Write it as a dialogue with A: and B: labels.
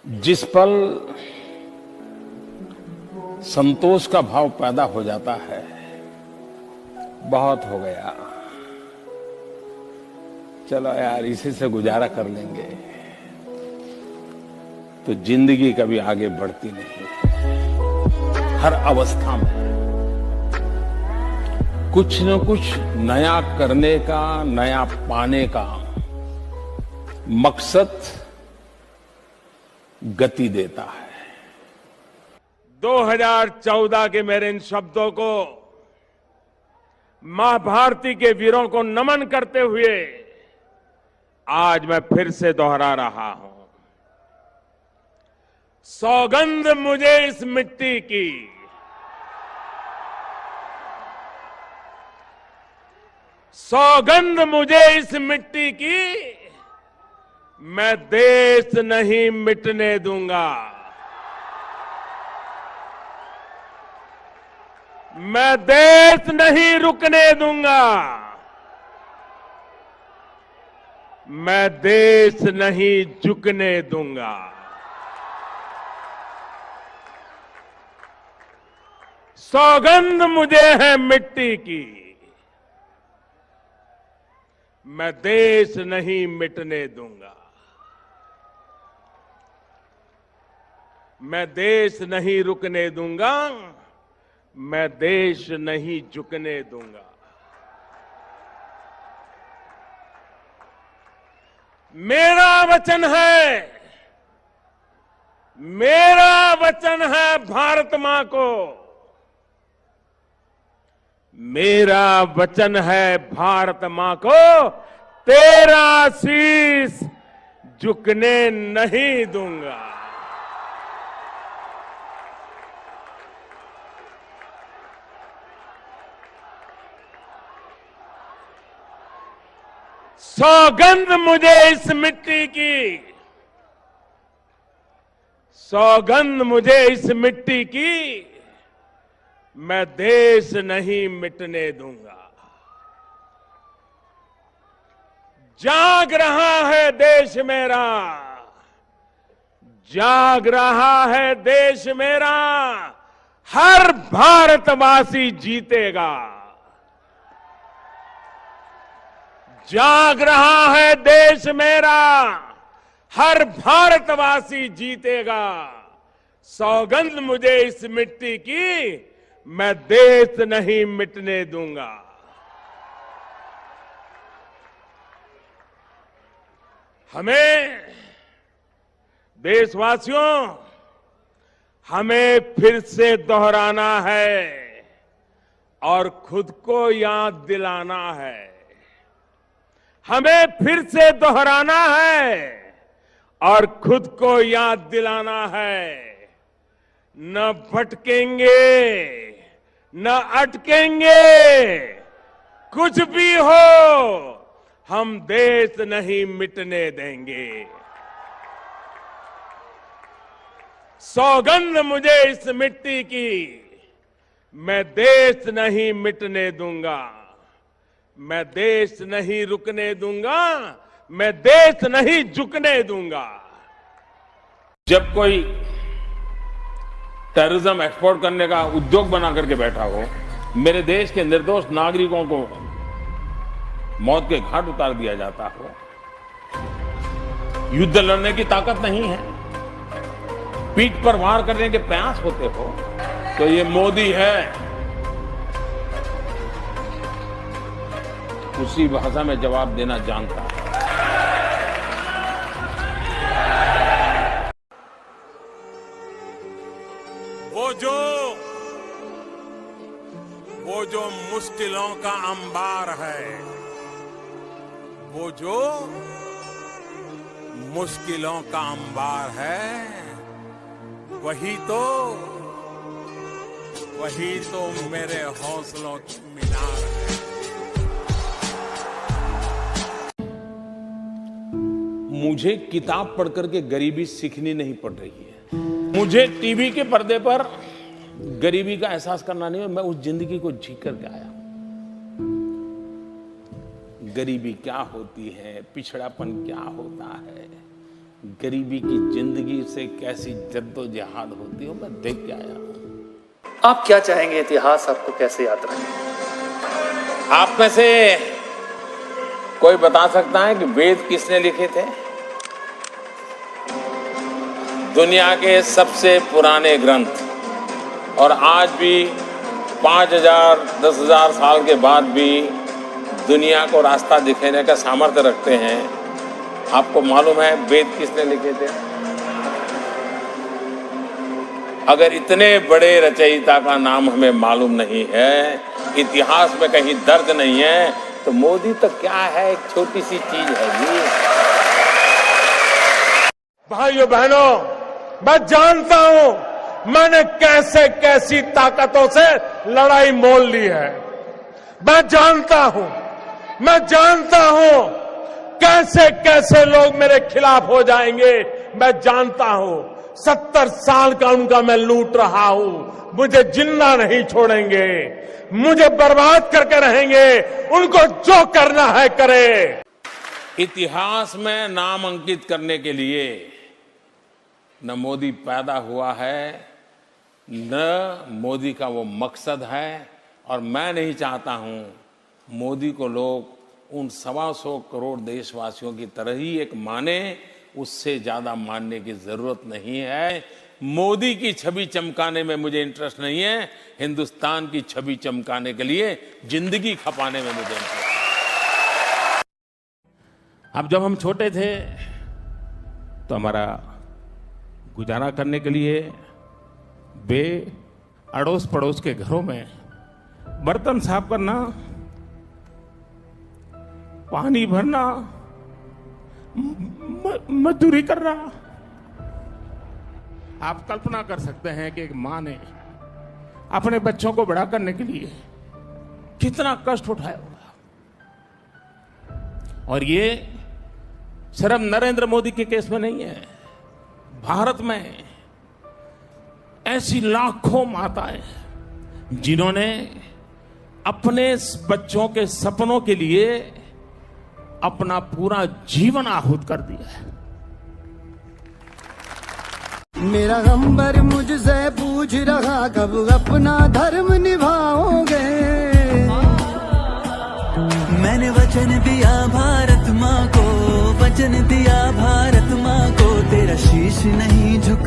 A: जिस पल संतोष का भाव पैदा हो जाता है, बहुत हो गया, चलो यार इसी से गुजारा कर लेंगे, तो जिंदगी कभी आगे बढ़ती नहीं। हर अवस्था में कुछ न कुछ नया करने का, नया पाने का मकसद गति देता है।
B: 2014 के मेरे इन शब्दों को मां भारती के वीरों को नमन करते हुए आज मैं फिर से दोहरा रहा हूं। सौगंध मुझे इस मिट्टी की, सौगंध मुझे इस मिट्टी की, मैं देश नहीं मिटने दूंगा। मैं देश नहीं रुकने दूंगा। मैं देश नहीं झुकने दूंगा। सौगंध मुझे है मिट्टी की, मैं देश नहीं मिटने दूंगा। मैं देश नहीं रुकने दूंगा। मैं देश नहीं झुकने दूंगा। मेरा वचन है, मेरा वचन है भारत मां को, मेरा वचन है भारत मां को, तेरा शीश झुकने नहीं दूंगा। सौगंध मुझे इस मिट्टी की, सौगंध मुझे इस मिट्टी की, मैं देश नहीं मिटने दूंगा। जाग रहा है देश मेरा, जाग रहा है देश मेरा, हर भारतवासी जीतेगा। जाग रहा है देश मेरा, हर भारतवासी जीतेगा। सौगंध मुझे इस मिट्टी की, मैं देश नहीं मिटने दूंगा। हमें देशवासियों, हमें फिर से दोहराना है और खुद को याद दिलाना है। हमें फिर से दोहराना है और खुद को याद दिलाना है। न भटकेंगे, न अटकेंगे, कुछ भी हो, हम देश नहीं मिटने देंगे। सौगंध मुझे इस मिट्टी की, मैं देश नहीं मिटने दूंगा। मैं देश नहीं रुकने दूंगा। मैं देश नहीं झुकने दूंगा।
A: जब कोई टेररिज्म एक्सपोर्ट करने का उद्योग बना करके बैठा हो, मेरे देश के निर्दोष नागरिकों को मौत के घाट उतार दिया जाता हो, युद्ध लड़ने की ताकत नहीं है, पीठ पर वार करने के प्रयास होते हो, तो ये मोदी है। उसी भाषा में जवाब देना जानता है।
B: वो जो मुश्किलों का अंबार है, वो जो मुश्किलों का अंबार है, वही तो मेरे हौसलों की मीनार है।
A: मुझे किताब पढ़कर के गरीबी सीखनी नहीं पड़ रही है। मुझे टीवी के पर्दे पर गरीबी का एहसास करना नहीं है। मैं उस जिंदगी को जी करके आया। गरीबी क्या होती है, पिछड़ापन क्या होता है, गरीबी की जिंदगी से कैसी जद्दोजहद होती है मैं देख के आया हूं।
C: आप क्या चाहेंगे, इतिहास आपको कैसे याद रहे?
A: आप में से कोई बता सकता है कि वेद किसने लिखे थे? दुनिया के सबसे पुराने ग्रंथ, और आज भी 5000 10,000 साल के बाद भी दुनिया को रास्ता दिखाने का सामर्थ्य रखते हैं। आपको मालूम है वेद किसने लिखे थे? अगर इतने बड़े रचयिता का नाम हमें मालूम नहीं है, इतिहास में कहीं दर्ज नहीं है, तो मोदी तो क्या है, एक छोटी सी चीज है जी।
B: भाइयों बहनों, मैं जानता हूं मैंने कैसे कैसी ताकतों से लड़ाई मोल ली है। मैं जानता हूं कैसे कैसे लोग मेरे खिलाफ हो जाएंगे। मैं जानता हूं 70 साल का उनका मैं लूट रहा हूं। मुझे जिंदा नहीं छोड़ेंगे, मुझे बर्बाद करके रहेंगे। उनको जो करना है करे।
A: इतिहास में नाम अंकित करने के लिए न मोदी पैदा हुआ है, न मोदी का वो मकसद है, और मैं नहीं चाहता हूं मोदी को लोग उन 125 करोड़ देशवासियों की तरह ही एक माने। उससे ज्यादा मानने की जरूरत नहीं है। मोदी की छवि चमकाने में मुझे इंटरेस्ट नहीं है, हिंदुस्तान की छवि चमकाने के लिए जिंदगी खपाने में मुझे इंटरेस्ट है। अब जब हम छोटे थे तो हमारा गुजारा करने के लिए वे अड़ोस पड़ोस के घरों में बर्तन साफ करना, पानी भरना, मजदूरी करना। आप कल्पना कर सकते हैं कि एक मां ने अपने बच्चों को बड़ा करने के लिए कितना कष्ट उठाया होगा। और ये सिर्फ नरेंद्र मोदी के केस में नहीं है, भारत में ऐसी लाखों माताएं जिन्होंने अपने बच्चों के सपनों के लिए अपना पूरा जीवन आहूत कर दिया है।
D: मेरा गम्बर मुझसे पूछ रहा कब अपना धर्म निभाओगे।
E: मैंने वचन दिया भारत माँ को, वचन दिया भारत माँ को, तेरा शीश नहीं झुक